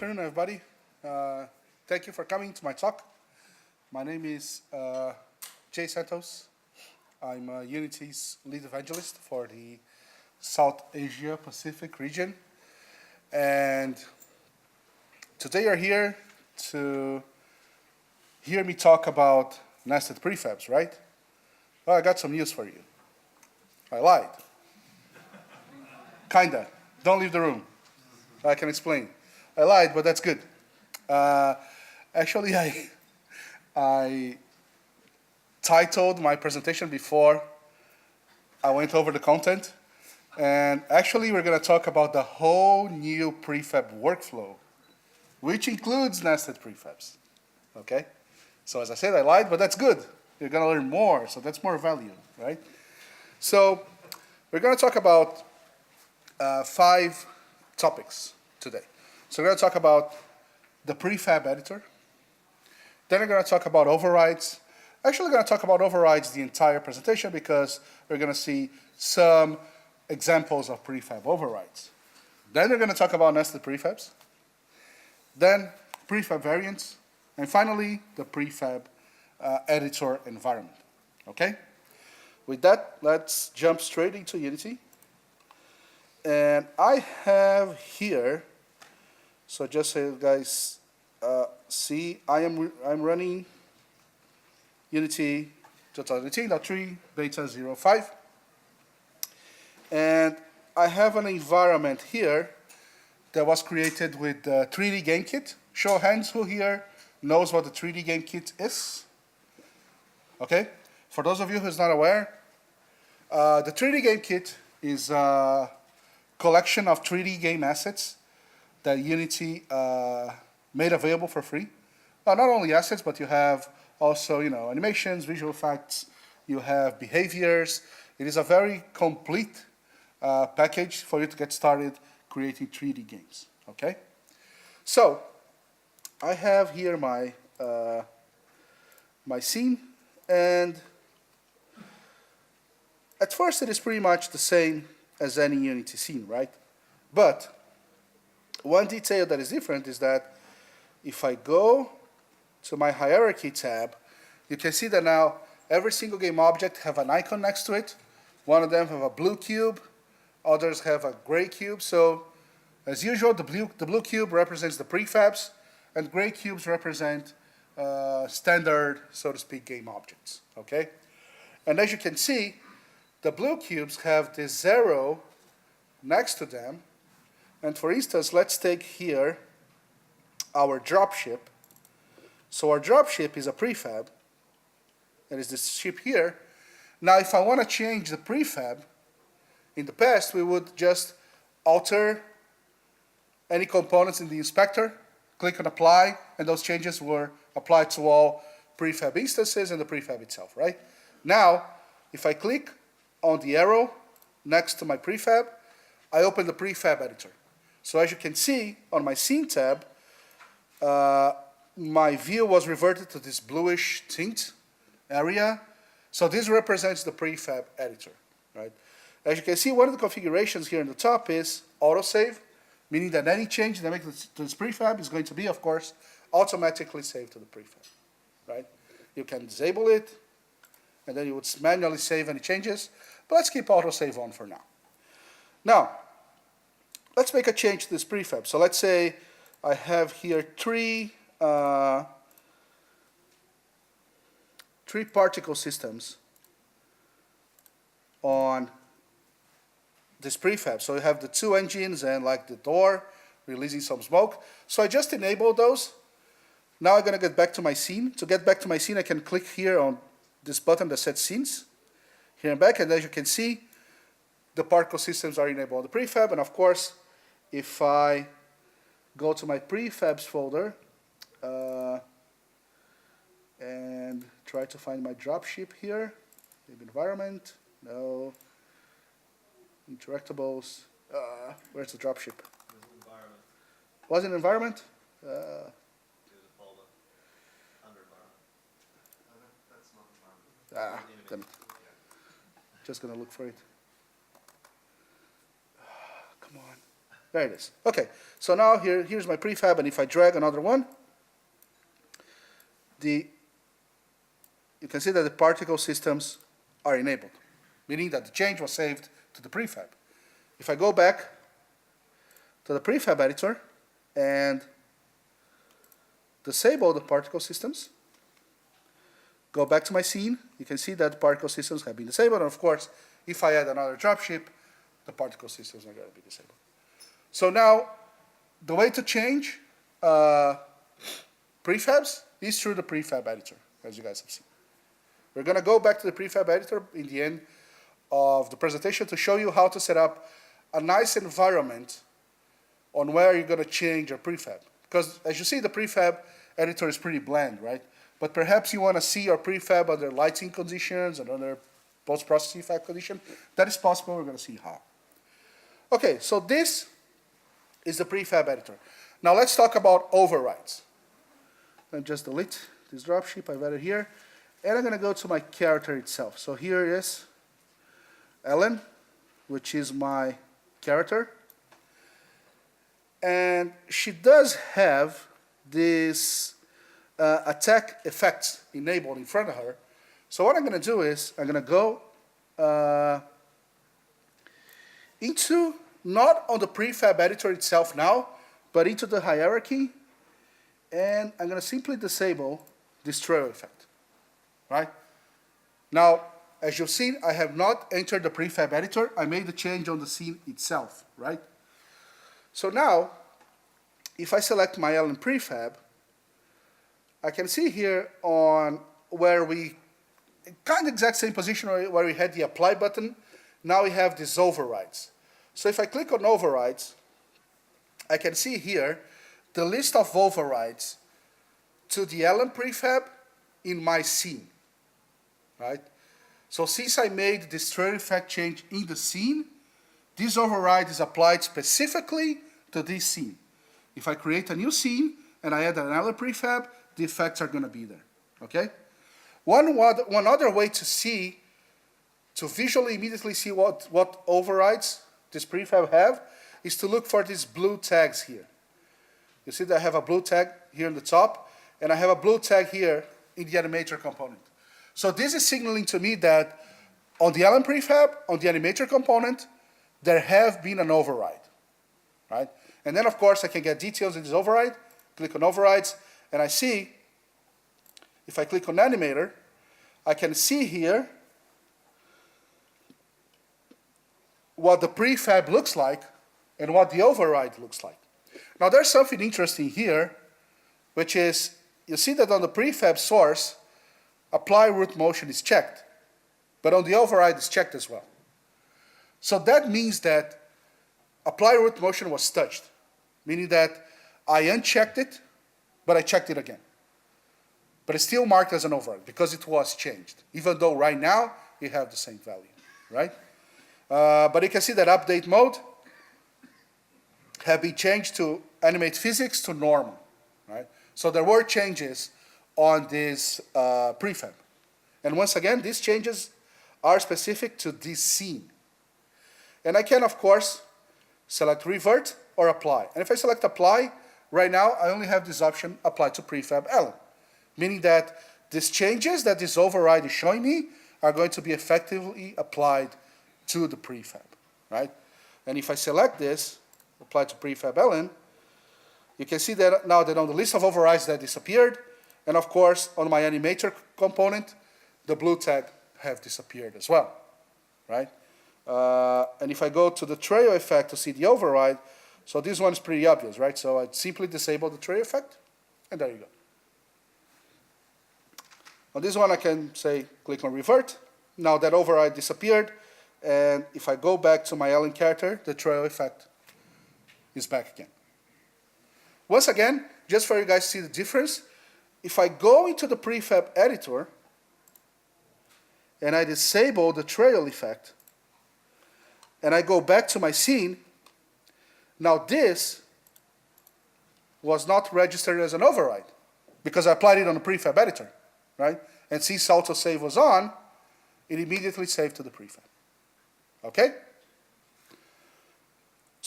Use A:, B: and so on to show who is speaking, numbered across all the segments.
A: afternoon, everybody. Thank you for coming to my talk. My name is Santos. I'm Unity's lead evangelist for the South Asia Pacific region. And today you're here to hear me talk about nested prefabs, right? Well, I got some news for you. I lied. Kinda. Don't leave the room. I can explain. I lied, but that's good. Actually, I titled my presentation before I went over the content. And actually, we're going to talk about the whole new prefab workflow, which includes nested prefabs. Okay? So as I said, I lied, but that's good. You're going to learn more, so that's more value, right? So we're going to talk about 5 topics today. So we're going to talk about the Prefab Editor. Then we're going to talk about overrides. Actually, we're going to talk about overrides the entire presentation because we're going to see some examples of prefab overrides. Then we're going to talk about nested prefabs. Then prefab variants. And finally, the Prefab Editor environment. Okay? With that, let's jump straight into Unity. And I have here, so just so you guys see, I'm running Unity 2018.3 beta 05. And I have an environment here that was created with the 3D Game Kit. Show of hands who here knows what the 3D Game Kit is. Okay? For those of you who's not aware, the 3D Game Kit is a collection of 3D game assets that Unity made available for free. Not only assets, but you have also, animations, visual effects, you have behaviors. It is a very complete package for you to get started creating 3D games, okay? So, I have here my, my scene, and at first it is pretty much the same as any Unity scene, right? But one detail that is different is that if I go to my hierarchy tab, you can see that now every single game object have an icon next to it. One of them have a blue cube, others have a gray cube. So as usual, the blue cube represents the prefabs, and gray cubes represent standard, so to speak, game objects, okay? And as you can see, the blue cubes have this 0 next to them. And for instance, let's take here our dropship. So our dropship is a prefab. That is this ship here. Now, if I want to change the prefab, in the past, we would just alter any components in the inspector, click on apply, and those changes were applied to all prefab instances and the prefab itself, right? Now, if I click on the arrow next to my prefab, I open the Prefab Editor. So as you can see on my Scene tab, my view was reverted to this bluish tint area. So this represents the Prefab Editor, right? As you can see, one of the configurations here in the top is autosave, meaning that any change that I make to this prefab is going to be, of course, automatically saved to the prefab, right? You can disable it, and then you would manually save any changes. But let's keep autosave on for now. Now, let's make a change to this prefab. So let's say I have here three particle systems on this prefab. So you have the 2 engines and like the door releasing some smoke. So I just enabled those. Now I'm going to get back to my scene. To get back to my scene, I can click here on this button that says Scenes, here and back, and as you can see, the particle systems are enabled on the prefab. And of course, if I go to my prefabs folder and try to find my dropship here, maybe environment, no, interactables, where's the dropship?
B: Environment.
A: Was it environment?
B: There's a folder under environment. That's not environment.
A: Damn it. Just gonna look for it. Come on. There it is. Okay, so now here's my prefab, and if I drag another one, you can see that the particle systems are enabled, meaning that the change was saved to the prefab. If I go back to the prefab editor and disable the particle systems, go back to my scene, you can see that the particle systems have been disabled, and of course, if I add another dropship, the particle systems are going to be disabled. So now, the way to change prefabs is through the prefab editor, as you guys have seen. We're going to go back to the prefab editor in the end of the presentation to show you how to set up a nice environment on where you're going to change your prefab. Because as you see, the prefab editor is pretty bland, right? But perhaps you want to see your prefab under lighting conditions and under post-processing effect condition. That is possible. We're going to see how. Okay, so this is the prefab editor. Now let's talk about overrides. Let me just delete this dropship I've added here. And I'm going to go to my character itself. So here is Ellen, which is my character. And she does have this attack effects enabled in front of her. So what I'm going to do is I'm going to go into, not on the prefab editor itself now, but into the hierarchy. And I'm going to simply disable this trail effect. Right? Now, as you've seen, I have not entered the prefab editor. I made the change on the scene itself, right? So now, if I select my Ellen prefab, I can see here on where we, kind of exact same position where we had the apply button, now we have these overrides. So if I click on overrides, I can see here the list of overrides to the Ellen prefab in my scene. Right? So since I made this trail effect change in the scene, this override is applied specifically to this scene. If I create a new scene and I add another prefab, the effects are going to be there. Okay? One other way to visually immediately see what overrides this prefab have, is to look for these blue tags here. You see that I have a blue tag here in the top, and I have a blue tag here in the animator component. So this is signaling to me that on the Ellen prefab, on the animator component, there have been an override, right? And then, of course, I can get details in this override, click on overrides, and I see, if I click on animator, I can see here what the prefab looks like and what the override looks like. Now, there's something interesting here, which is, you see that on the prefab source, apply root motion is checked, but on the override is checked as well. So that means that apply root motion was touched, meaning that I unchecked it, but I checked it again. But it's still marked as an override because it was changed, even though right now you have the same value, right? But you can see that update mode have been changed to animate physics to normal, right? So there were changes on this prefab. And once again, these changes are specific to this scene. And I can, of course, select revert or apply. And if I select apply, right now I only have this option apply to prefab Ellen, meaning that these changes that this override is showing me are going to be effectively applied to the prefab, right? And if I select this, apply to prefab Ellen, you can see that now that on the list of overrides that disappeared, and of course, on my animator component, the blue tag have disappeared as well, right? And if I go to the trail effect to see the override, so this one is pretty obvious, right? So I'd simply disable the trail effect, and there you go. On this one, I can say, click on revert. Now that override disappeared, and if I go back to my Ellen character, the trail effect is back again. Once again, just for you guys to see the difference, if I go into the prefab editor and I disable the trail effect and I go back to my scene, now this was not registered as an override because I applied it on the prefab editor, right? And since autosave was on, it immediately saved to the prefab. Okay?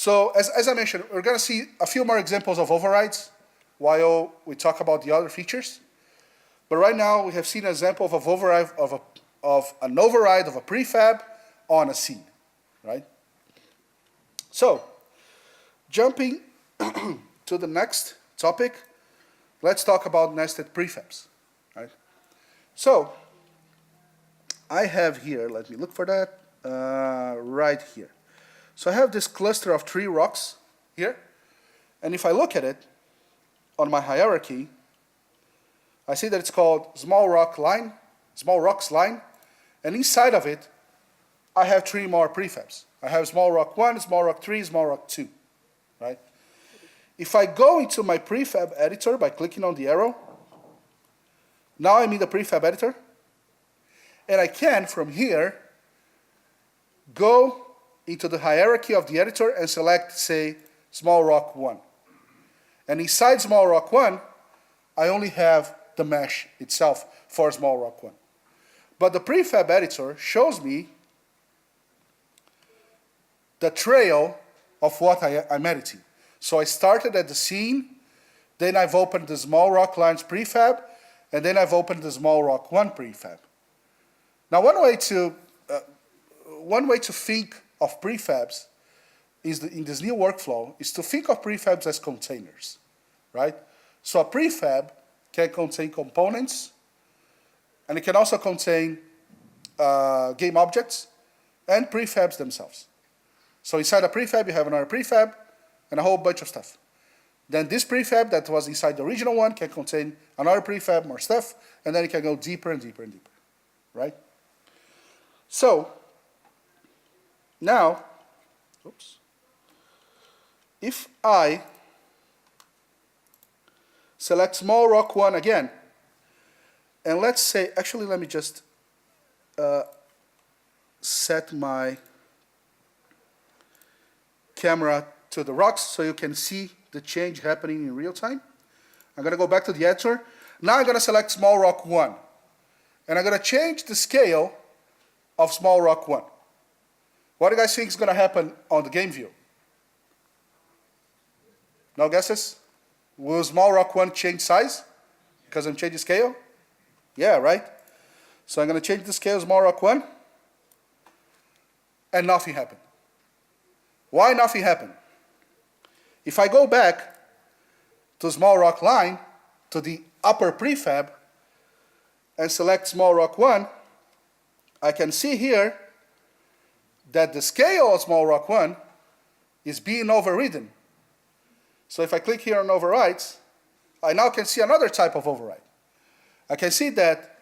A: So as I mentioned, we're going to see a few more examples of overrides while we talk about the other features. But right now, we have seen an example of an override of a prefab on a scene, right? So, jumping to the next topic, let's talk about nested prefabs, right? So, I have here, let me look for that, right here. So I have this cluster of 3 rocks here, and if I look at it on my hierarchy, I see that it's called small rocks line, and inside of it, I have 3 more prefabs. I have small rock 1, small rock 3, small rock 2, right? If I go into my prefab editor by clicking on the arrow, now I'm in the prefab editor, and I can, from here, go into the hierarchy of the editor and select, say, small rock 1. And inside small rock 1, I only have the mesh itself for small rock 1. But the prefab editor shows me the trail of what I'm editing. So I started at the scene, then I've opened the small rock lines prefab, and then I've opened the small rock 1 prefab. Now one way to think of prefabs in this new workflow is to think of prefabs as containers, right? So a prefab can contain components, and it can also contain game objects and prefabs themselves. So inside a prefab, you have another prefab and a whole bunch of stuff. Then this prefab that was inside the original one can contain another prefab, more stuff, and then it can go deeper and deeper and deeper, right? So now, if I select small rock 1 again, and let's say, actually let me just set my camera to the rocks so you can see the change happening in real time. I'm going to go back to the editor. Now I'm going to select small rock 1. And I'm going to change the scale of small rock 1. What do you guys think is going to happen on the game view? No guesses? Will small rock 1 change size because I'm changing scale? Yeah, right? So I'm going to change the scale of small rock 1, and nothing happened. Why nothing happened? If I go back to small rock line, to the upper prefab, and select small rock 1, I can see here that the scale of small rock 1 is being overridden. So if I click here on overrides, I now can see another type of override. I can see that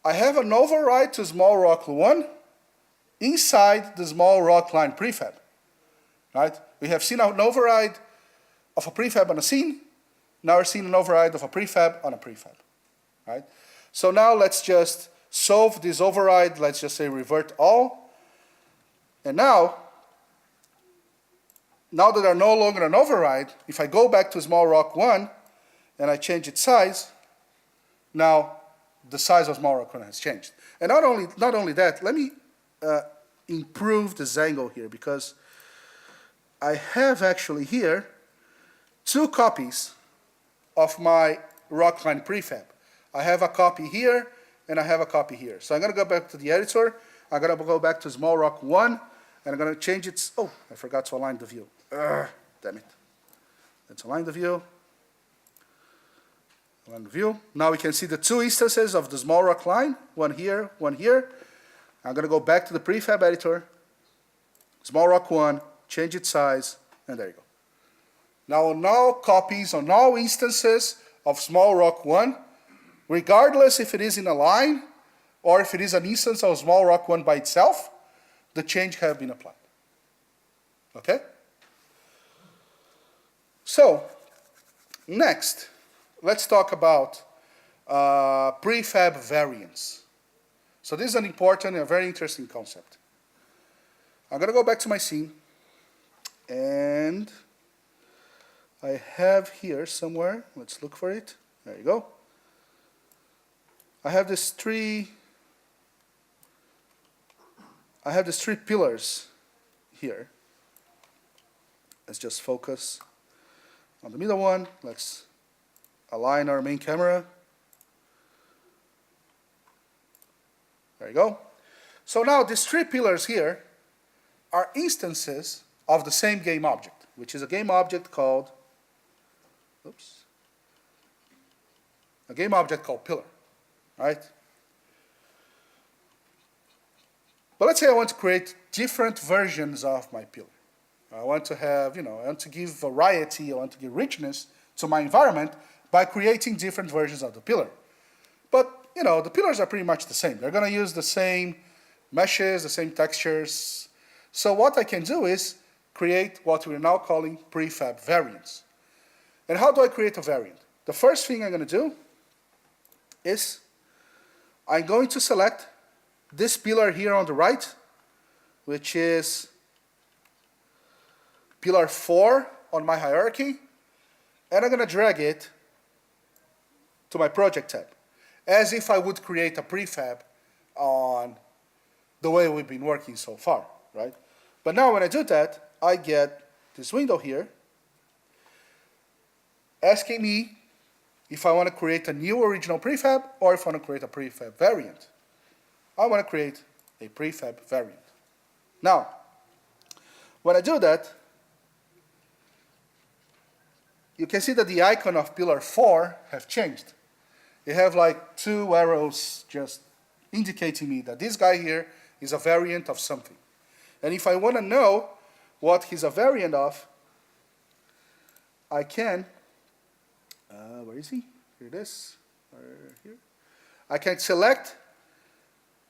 A: I have an override to small rock 1 inside the small rock line prefab. Right? We have seen an override of a prefab on a scene. Now we're seeing an override of a prefab on a prefab. Right? So now let's just solve this override. Let's just say revert all. And now that they're no longer an override, if I go back to small rock 1 and I change its size, now the size of small rock 1 has changed. And not only that, let me improve this angle here, because I have actually here 2 copies of my rockline prefab. I have a copy here and I have a copy here. So I'm going to go back to the editor. I'm going to go back to small rock 1 and I'm going to change its, oh, I forgot to align the view. Damn it. Let's align the view. Align the view. Now we can see the 2 instances of the small rock line, one here, one here. I'm going to go back to the prefab editor, small rock 1, change its size, and there you go. Now on all copies, on all instances of small rock 1, regardless if it is in a line or if it is an instance of small rock 1 by itself, the change has been applied. Okay? So, next, let's talk about prefab variants. So this is an important and a very interesting concept. I'm going to go back to my scene. And I have here somewhere, let's look for it. There you go. I have these three pillars here. Let's just focus on the middle one. Let's align our main camera. There you go. So now these three pillars here are instances of the same game object, which is a game object called, a game object called pillar, right? But let's say I want to create different versions of my pillar. I want to have, I want to give variety, I want to give richness to my environment by creating different versions of the pillar. But, the pillars are pretty much the same. They're going to use the same meshes, the same textures. So what I can do is create what we're now calling prefab variants. And how do I create a variant? The first thing I'm going to do is I'm going to select this pillar here on the right, which is pillar 4 on my hierarchy, and I'm going to drag it to my project tab, as if I would create a prefab on the way we've been working so far, right? But now when I do that, I get this window here asking me if I want to create a new original prefab or if I want to create a prefab variant. I want to create a prefab variant. Now, when I do that, you can see that the icon of pillar 4 have changed. They have like 2 arrows just indicating me that this guy here is a variant of something. And if I want to know what he's a variant of, I can, where is he? Here it is, here. I can select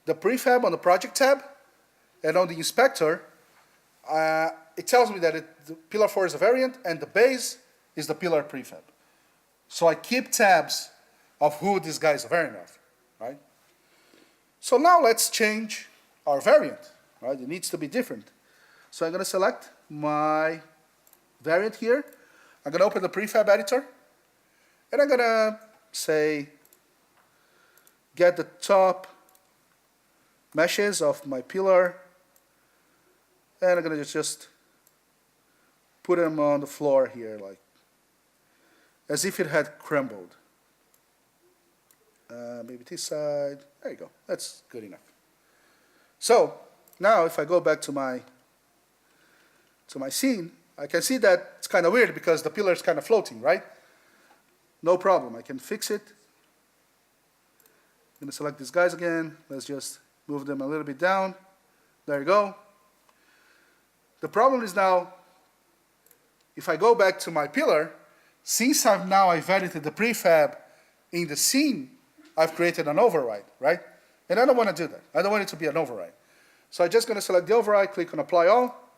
A: the prefab on the project tab, and on the inspector, it tells me that the pillar 4 is a variant, and the base is the pillar prefab. So I keep tabs of who this guy is a variant of, right? So now let's change our variant, right? It needs to be different. So I'm going to select my variant here. I'm going to open the Prefab Editor, and I'm going to say, get the top meshes of my pillar, and I'm going to just put them on the floor here, like as if it had crumbled. Maybe this side. There you go. That's good enough. So now if I go back to my scene, I can see that it's kind of weird because the pillar is kind of floating, right? No problem. I can fix it. I'm going to select these guys again. Let's just move them a little bit down. There you go. The problem is now, if I go back to my pillar, since I've edited the prefab in the scene, I've created an override, right? And I don't want to do that. I don't want it to be an override. So I'm just going to select the override, click on Apply All,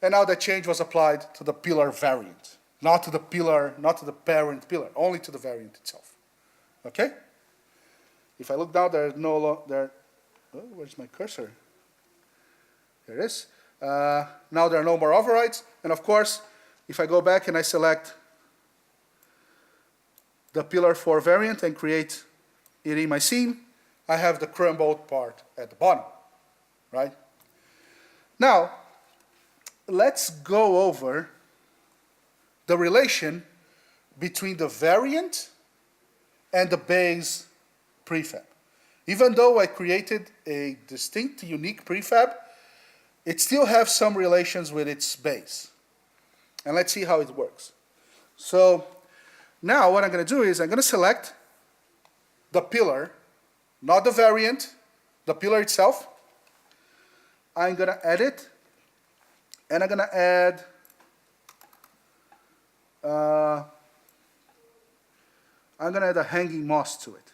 A: and now that change was applied to the pillar variant, not to the pillar, not to the parent pillar, only to the variant itself. Okay? If I look down, there's no where's my cursor? There it is. Now there are no more overrides, and of course, if I go back and I select the pillar 4 variant and create it in my scene, I have the crumbled part at the bottom, right? Now, let's go over the relation between the variant and the base prefab. Even though I created a distinct, unique prefab, it still has some relations with its base. And let's see how it works. So now what I'm going to do is I'm going to select the pillar, not the variant, the pillar itself. I'm going to edit, and I'm going to add a hanging moss to it.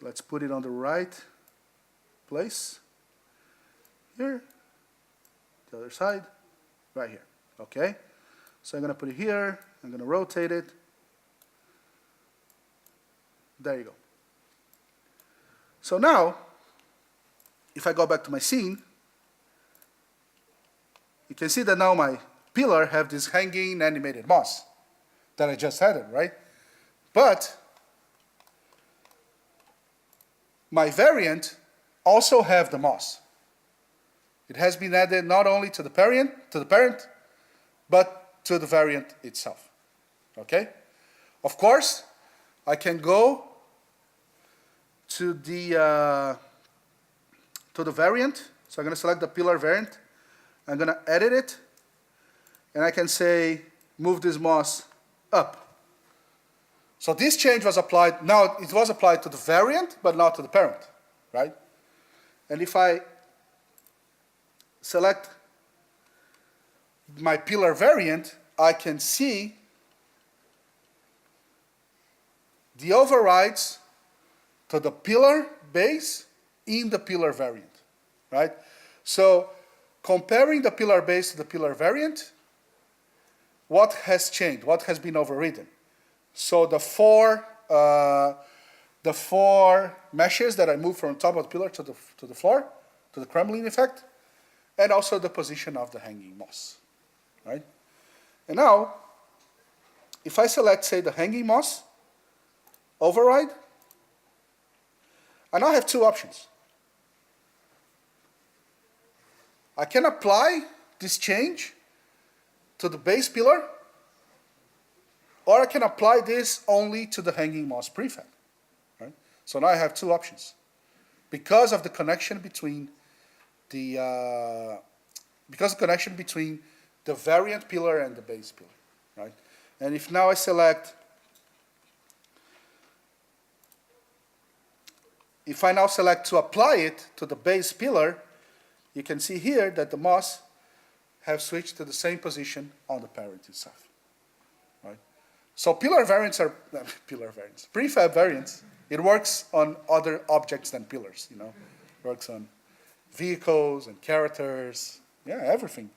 A: Let's put it on the right place. Here, the other side, right here. Okay? So I'm going to put it here. I'm going to rotate it. There you go. So now, if I go back to my scene, you can see that now my pillar have this hanging animated moss that I just added, right? But my variant also have the moss. It has been added not only to the parent, but to the variant itself. Okay? Of course, I can go to the variant. So I'm going to select the pillar variant. I'm going to edit it. And I can say, move this moss up. So this change was applied. Now, it was applied to the variant, but not to the parent, right? And if I select my pillar variant, I can see the overrides to the pillar base in the pillar variant, right? So comparing the pillar base to the pillar variant, what has changed? What has been overridden? So the four meshes that I moved from top of the pillar to the floor, to the crumbling effect, and also the position of the hanging moss, right? And now, if I select, say, the hanging moss, override, I now have two options. I can apply this change to the base pillar, or I can apply this only to the hanging moss prefab, right? So now I have two options. Because of the connection between the variant pillar and the base pillar, right? And if now I select, if I now select to apply it to the base pillar, you can see here that the moss have switched to the same position on the parent itself, right? So prefab variants, it works on other objects than pillars, you know. It works on vehicles and characters, yeah, everything.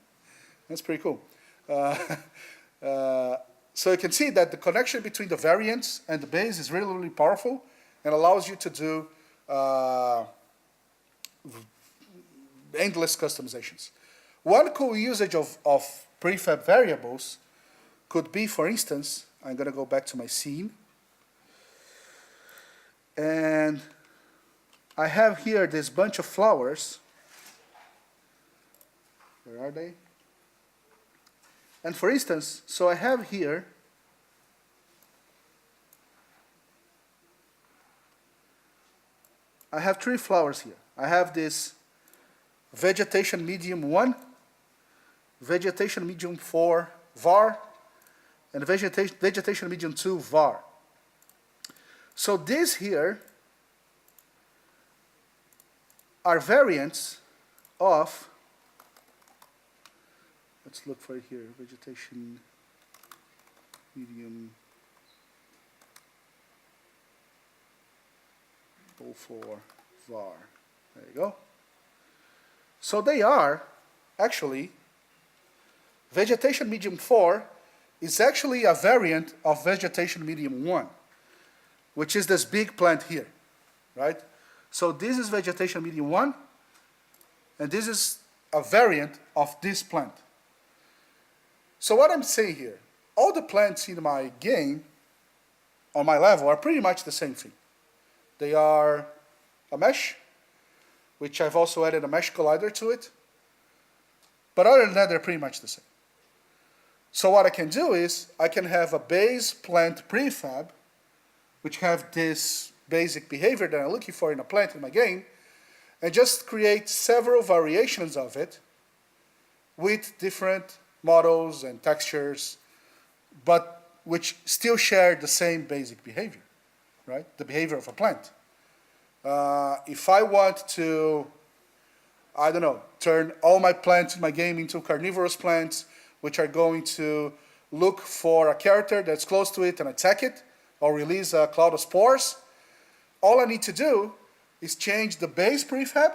A: That's pretty cool. So you can see that the connection between the variants and the base is really, really powerful and allows you to do endless customizations. One cool usage of prefab variables could be, for instance, I'm going to go back to my scene. And I have here this bunch of flowers. Where are they? And for instance, so I have here I have three flowers here. I have this vegetation medium 1, vegetation medium 4 var, and vegetation medium 2 var. So these here are variants of, let's look for it here, vegetation medium 04 var. There you go. So they are actually, vegetation medium 4 is actually a variant of vegetation medium 1, which is this big plant here, right? So this is vegetation medium 1, and this is a variant of this plant. So what I'm saying here, all the plants in my game, on my level, are pretty much the same thing. They are a mesh, which I've also added a mesh collider to it. But other than that, they're pretty much the same. So what I can do is, I can have a base plant prefab, which have this basic behavior that I'm looking for in a plant in my game, and just create several variations of it with different models and textures, but which still share the same basic behavior, right? The behavior of a plant. If I want to, I don't know, turn all my plants in my game into carnivorous plants, which are going to look for a character that's close to it and attack it, or release a cloud of spores, all I need to do is change the base prefab,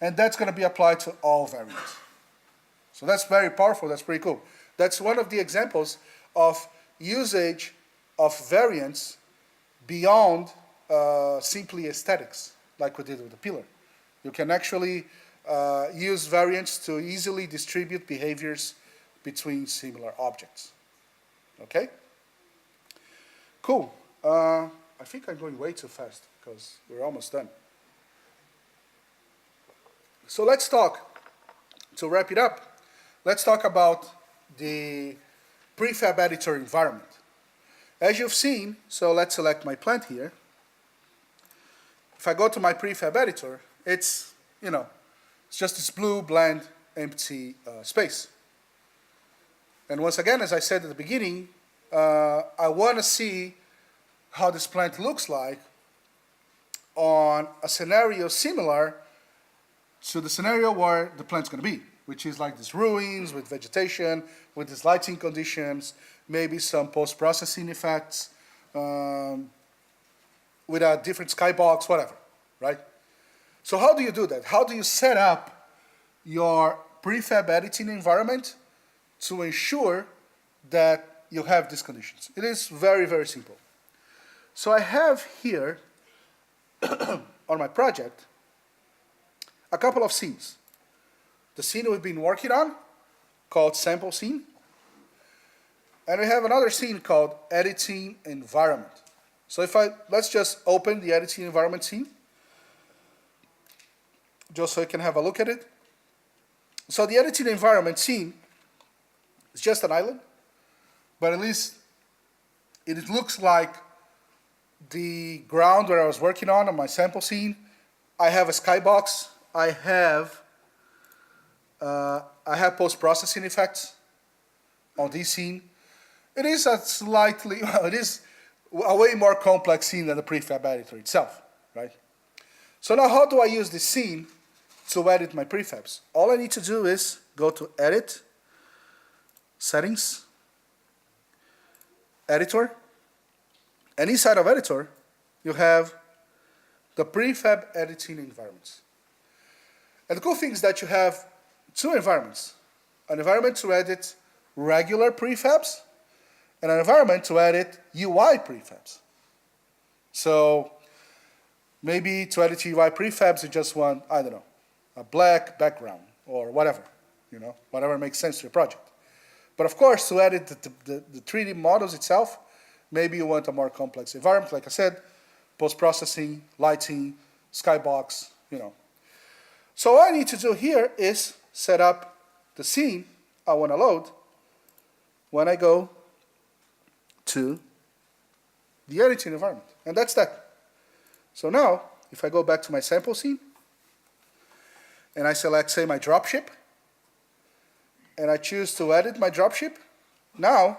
A: and that's going to be applied to all variants. So that's very powerful, that's pretty cool. That's one of the examples of usage of variants beyond simply aesthetics, like we did with the pillar. You can actually use variants to easily distribute behaviors between similar objects. Okay? Cool. I think I'm going way too fast because we're almost done. So let's talk, to wrap it up, let's talk about the Prefab Editor environment. As you've seen, so let's select my plant here. If I go to my Prefab Editor, it's, it's just this blue, bland, empty space. And once again, as I said at the beginning, I want to see how this plant looks like on a scenario similar to the scenario where the plant's going to be, which is like these ruins with vegetation, with these lighting conditions, maybe some post-processing effects, with a different skybox, whatever, right? So how do you do that? How do you set up your prefab editing environment to ensure that you have these conditions? It is very, very simple. So I have here on my project a couple of scenes. The scene we've been working on, called sample scene, and we have another scene called editing environment. So let's just open the editing environment scene, just so you can have a look at it. So the editing environment scene is just an island, but at least it looks like the ground where I was working on my sample scene. I have a skybox. I have post-processing effects on this scene. It is it is a way more complex scene than the Prefab Editor itself, right? So now how do I use this scene to edit my prefabs? All I need to do is go to Edit, Settings, Editor, and inside of Editor, you have the Prefab Editing environments. And the cool thing is that you have two environments. An environment to edit regular prefabs, and an environment to edit UI prefabs. So maybe to edit UI prefabs, you just want, I don't know, a black background or whatever, whatever makes sense to your project. But of course, to edit the 3D models itself, maybe you want a more complex environment, like I said, post-processing, lighting, skybox, So all I need to do here is set up the scene I want to load when I go to the editing environment. And that's that. So now, if I go back to my sample scene, and I select, say, my dropship, and I choose to edit my dropship, now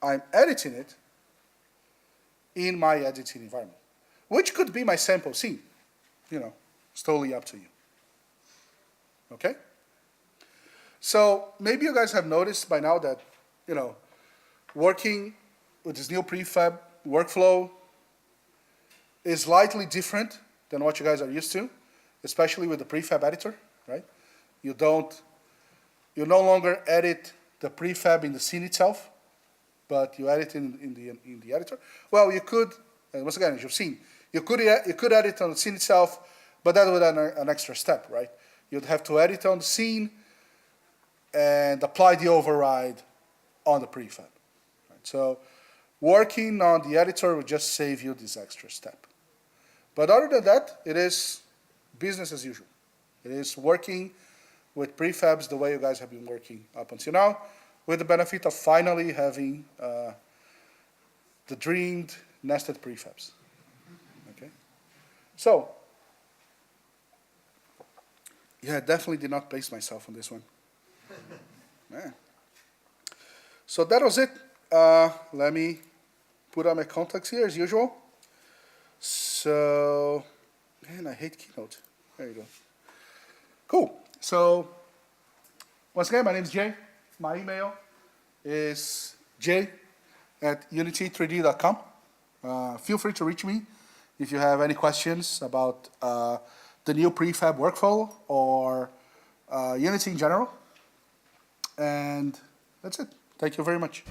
A: I'm editing it in my editing environment, which could be my sample scene. It's totally up to you. Okay? So maybe you guys have noticed by now that, working with this new prefab workflow is slightly different than what you guys are used to, especially with the Prefab Editor, right? You no longer edit the prefab in the scene itself, but you edit in the editor. Well, you could, and once again, as you've seen, you could edit on the scene itself, but that would add an extra step, right? You'd have to edit on the scene and apply the override on the prefab. Right? So working on the editor would just save you this extra step. But other than that, it is business as usual. It is working with prefabs the way you guys have been working up until now, with the benefit of finally having the dreamed nested prefabs. Okay? So, yeah, I definitely did not pace myself on this one. Man. So that was it. Let me put on my contacts here as usual. So, man, I hate Keynote. There you go. Cool. So, once again, my name is Jay. My email is j@unity3d.com. Feel free to reach me if you have any questions about the new prefab workflow or Unity in general. And that's it. Thank you very much.